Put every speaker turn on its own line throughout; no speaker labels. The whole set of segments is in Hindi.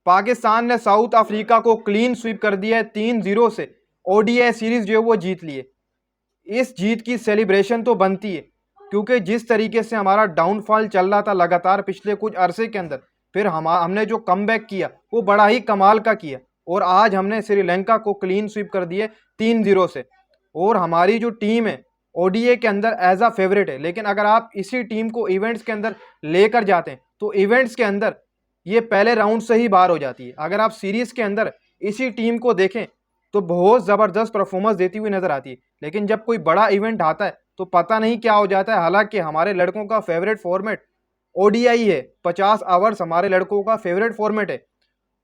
पाकिस्तान ने साउथ अफ्रीका को क्लीन स्वीप कर दिया है 3-0 से। ओडीआई सीरीज जो है वो जीत लिए। इस जीत की सेलिब्रेशन तो बनती है, क्योंकि जिस तरीके से हमारा डाउनफॉल चल रहा था लगातार पिछले कुछ अरसे के अंदर, फिर हमने जो कमबैक किया वो बड़ा ही कमाल का किया, और आज हमने श्रीलंका को क्लीन स्वीप कर दिए 3-0 से। और हमारी जो टीम है ओडीए के अंदर एज अ फेवरेट है, लेकिन अगर आप इसी टीम को इवेंट्स के अंदर लेकर जाते हैं तो इवेंट्स के अंदर ये पहले राउंड से ही बाहर हो जाती है। अगर आप सीरीज के अंदर इसी टीम को देखें तो बहुत ज़बरदस्त परफॉर्मेंस देती हुई नजर आती है, लेकिन जब कोई बड़ा इवेंट आता है तो पता नहीं क्या हो जाता है। हालांकि हमारे लड़कों का फेवरेट फॉर्मेट ओडीआई है, 50 आवर्स हमारे लड़कों का फेवरेट फॉर्मेट है।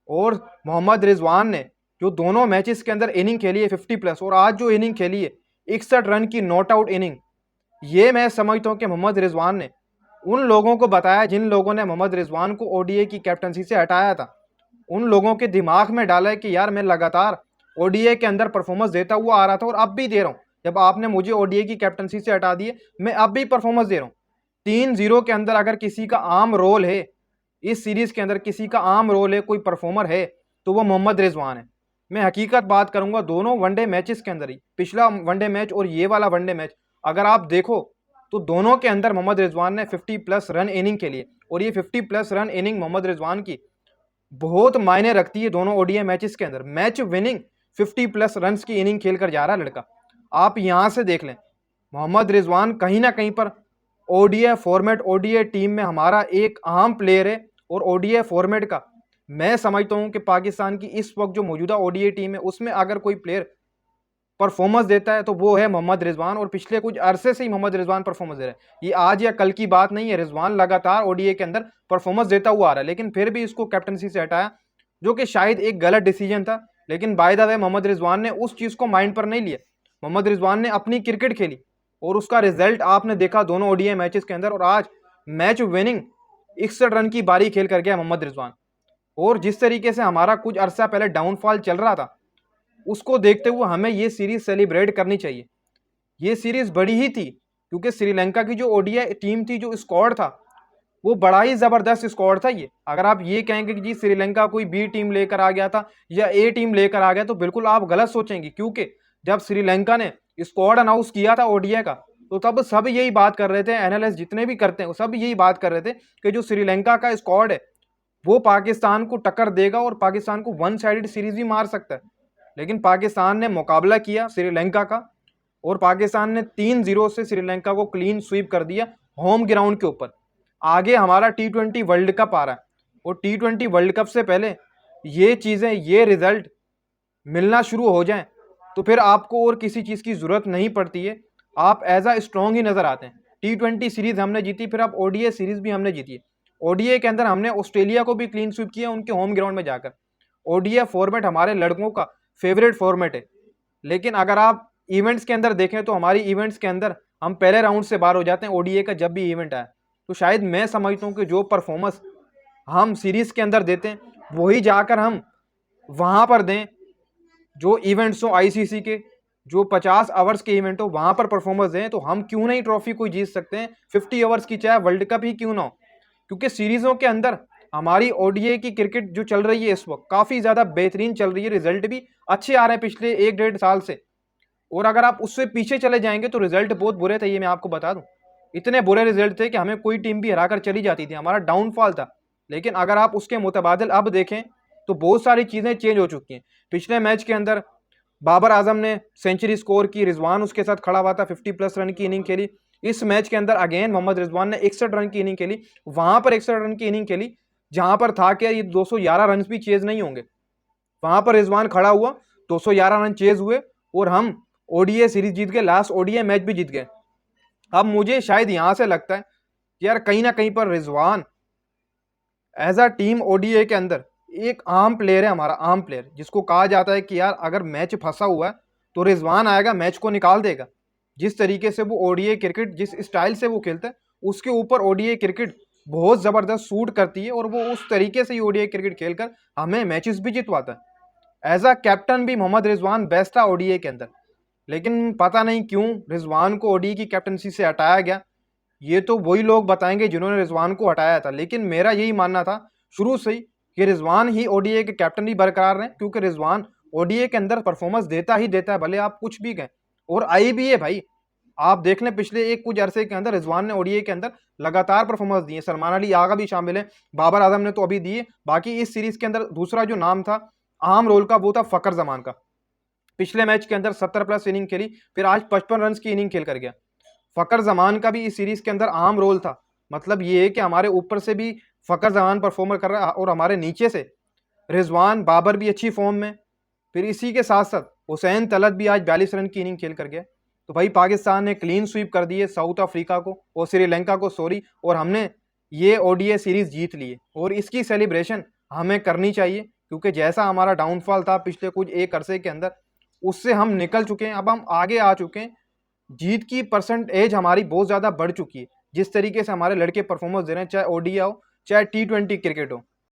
और मोहम्मद रिजवान ने जो दोनों मैचेस के अंदर इनिंग खेली है 50+, और आज जो इनिंग खेली है 61 रन की नॉट आउट इनिंग, ये मैं समझता हूँ कि मोहम्मद रिजवान ने उन लोगों को बताया जिन लोगों ने मोहम्मद रिजवान को ओडीआई की कैप्टनसी से हटाया था, उन लोगों के दिमाग में डाला है कि यार मैं लगातार ओडीआई के अंदर परफॉर्मेंस देता हुआ आ रहा था और अब भी दे रहा हूँ। जब आपने मुझे ओडीआई की कैप्टनसी से हटा दिए, मैं अब भी परफॉर्मेंस दे रहा हूँ। 3-0 के अंदर अगर किसी का आम रोल है, इस सीरीज के अंदर किसी का आम रोल है, कोई परफॉर्मर है, तो वो मोहम्मद रिजवान है। मैं हकीकत बात करूंगा, दोनों वनडे मैचेस के अंदर ही, पिछला वनडे मैच और ये वाला वनडे मैच अगर आप देखो तो दोनों के अंदर मोहम्मद रिजवान ने 50+ रन इनिंग के लिए, और ये 50+ रन इनिंग मोहम्मद रिजवान की बहुत मायने रखती है दोनों ओडीआई मैचेस के अंदर। मैच विनिंग 50+ रन की इनिंग खेल कर जा रहा है लड़का। आप यहां से देख लें, मोहम्मद रिजवान कहीं ना कहीं पर ओडीआई फॉर्मेट, ओडीआई टीम में हमारा एक अहम प्लेयर है। और ओडीआई फॉर्मेट का मैं समझता हूं कि पाकिस्तान की इस वक्त जो मौजूदा ओडीआई टीम है उसमें अगर कोई प्लेयर परफॉर्मेंस देता है तो वो है मोहम्मद रिजवान, और पिछले कुछ अरसे से ही मोहम्मद रिजवान परफॉर्मेंस दे रहा है। ये आज या कल की बात नहीं है, रिजवान लगातार ओडीआई के अंदर परफॉर्मेंस देता हुआ आ रहा है, लेकिन फिर भी इसको कैप्टनसी से हटाया, जो कि शायद एक गलत डिसीजन था। लेकिन by the way Mohammad Rizwan ने उस चीज़ को माइंड पर नहीं लिया। मोहम्मद रिजवान ने अपनी क्रिकेट खेली और उसका रिजल्ट आपने देखा दोनों ओडीआई मैचेस के अंदर, और आज मैच विनिंग 61 रन की बारी खेल कर गया मोहम्मद रिजवान। और जिस तरीके से हमारा कुछ अरसा पहले डाउनफॉल चल रहा था, उसको देखते हुए हमें ये सीरीज सेलिब्रेट करनी चाहिए। ये सीरीज बड़ी ही थी, क्योंकि श्रीलंका की जो ओडीआई टीम थी, जो स्क्वाड था, वो बड़ा ही जबरदस्त स्क्वाड था। ये अगर आप ये कहेंगे कि जी श्रीलंका कोई बी टीम लेकर आ गया था या ए टीम लेकर आ गया, तो बिल्कुल आप गलत सोचेंगे। क्योंकि जब श्रीलंका ने स्क्वाड अनाउंस किया था ओडीआई का, तो तब सब यही बात कर रहे थे, एनालिस्ट जितने भी करते हैं सब यही बात कर रहे थे कि जो श्रीलंका का स्क्वाड है वो पाकिस्तान को टक्कर देगा और पाकिस्तान को वन साइडेड सीरीज भी मार सकता है। लेकिन पाकिस्तान ने मुकाबला किया श्रीलंका का, और पाकिस्तान ने 3-0 से श्रीलंका को क्लीन स्वीप कर दिया होम ग्राउंड के ऊपर। आगे हमारा T20 वर्ल्ड कप आ रहा है, और T20 वर्ल्ड कप से पहले ये चीज़ें, ये रिजल्ट मिलना शुरू हो जाएं तो फिर आपको और किसी चीज़ की ज़रूरत नहीं पड़ती है, आप एज अ स्ट्रॉन्ग ही नज़र आते हैं। T20 सीरीज़ हमने जीती, फिर अब ओडीआई सीरीज़ भी हमने जीती है। ओडीआई के अंदर हमने ऑस्ट्रेलिया को भी क्लीन स्वीप किया उनके होम ग्राउंड में जाकर। ओडीआई फॉर्मेट हमारे लड़कों का फेवरेट फॉर्मेट है, लेकिन अगर आप इवेंट्स के अंदर देखें तो हमारी इवेंट्स के अंदर हम पहले राउंड से बाहर हो जाते हैं ओडीआई का जब भी इवेंट आए। तो शायद मैं समझता हूँ कि जो परफॉर्मेंस हम सीरीज के अंदर देते हैं वही जाकर हम वहाँ पर दें, जो इवेंट्स हो आईसीसी के, जो 50 आवर्स के इवेंट हो वहाँ पर परफॉर्मेंस दें, तो हम क्यों नहीं ट्रॉफी कोई जीत सकते हैं 50 ओवर्स की, चाहे वर्ल्ड कप ही क्यों ना हो। क्योंकि सीरीज़ों के अंदर हमारी ओडीआई की क्रिकेट जो चल रही है इस वक्त काफ़ी ज़्यादा बेहतरीन चल रही है, रिजल्ट भी अच्छे आ रहे हैं पिछले 1-1.5 साल से। और अगर आप उससे पीछे चले जाएंगे तो रिजल्ट बहुत बुरे थे, ये मैं आपको बता दूं। इतने बुरे रिजल्ट थे कि हमें कोई टीम भी हराकर चली जाती थी, हमारा डाउनफॉल था। लेकिन अगर आप उसके मुतबादिल अब देखें तो बहुत सारी चीज़ें चेंज हो चुकी हैं। पिछले मैच के अंदर बाबर आजम ने सेंचुरी स्कोर की, रिजवान उसके साथ खड़ा हुआ था, 50+ रन की इनिंग खेली। इस मैच के अंदर अगेन मोहम्मद रिजवान ने 61 रन की इनिंग खेली, वहां पर 61 रन की इनिंग खेली जहां पर था कि ये 211 रन भी चेज नहीं होंगे। वहां पर रिजवान खड़ा हुआ, 211 रन चेज हुए और हम ओडीआई सीरीज जीत गए, लास्ट ओडीआई मैच भी जीत गए। अब मुझे शायद यहां से लगता है कि यार कहीं ना कहीं पर Rizwan as a team ODI के अंदर एक आम प्लेयर है, हमारा आम प्लेयर, जिसको कहा जाता है कि यार अगर मैच फंसा हुआ है तो रिजवान आएगा, मैच को निकाल देगा। जिस तरीके से वो ओडीआई क्रिकेट, जिस स्टाइल से वो खेलता है, उसके ऊपर ओडीआई क्रिकेट बहुत ज़बरदस्त सूट करती है, और वो उस तरीके से ही ओडीआई क्रिकेट खेलकर हमें मैचेस भी जितवाता है। एज अ कैप्टन भी मोहम्मद रिजवान बेस्ट था ओडीआई के अंदर, लेकिन पता नहीं क्यों रिजवान को ओडीआई की कैप्टनसी से हटाया गया। ये तो वही लोग बताएंगे जिन्होंने रिजवान को हटाया था, लेकिन मेरा यही मानना था शुरू से ही कि रिजवान ही ओडीआई के कैप्टन भी बरकरार रहे, क्योंकि रिजवान ओडीआई के अंदर परफॉर्मेंस देता ही देता है, भले आप कुछ भी कहें, और आई भी है भाई। आप देख लें पिछले एक कुछ अरसे के अंदर रिजवान ने ओडीआई के अंदर लगातार परफॉर्मेंस दी है। सलमान अली आगा भी शामिल है, बाबर आजम ने तो अभी दिए। बाकी इस सीरीज के अंदर दूसरा जो नाम था अहम रोल का वो था फकर जमान का। पिछले मैच के अंदर 70+ इनिंग खेली, फिर आज 55 रन की इनिंग खेल कर गया। फकर जमान का भी इस सीरीज के अंदर अहम रोल था। मतलब ये है कि हमारे ऊपर से भी फकर जमान परफॉर्मर कर रहा है और हमारे नीचे से रिजवान बाबर भी अच्छी फॉर्म में। फिर इसी के साथ साथ हुसैन तलत भी आज 42 रन की इनिंग खेल कर गया। तो भाई पाकिस्तान ने क्लीन स्वीप कर दी है साउथ अफ्रीका को और श्रीलंका को, सॉरी, और हमने ये ओडीआई सीरीज जीत ली है और इसकी सेलिब्रेशन हमें करनी चाहिए, क्योंकि जैसा हमारा डाउनफॉल था पिछले कुछ एक अरसे के अंदर, उससे हम निकल चुके हैं, अब हम आगे आ चुके हैं। जीत की परसेंटेज हमारी बहुत ज़्यादा बढ़ चुकी है। जिस तरीके से हमारे लड़के परफॉर्मेंस दे रहे हैं, चाहे ओडीआई हो चाहे T20 क्रिकेट हो,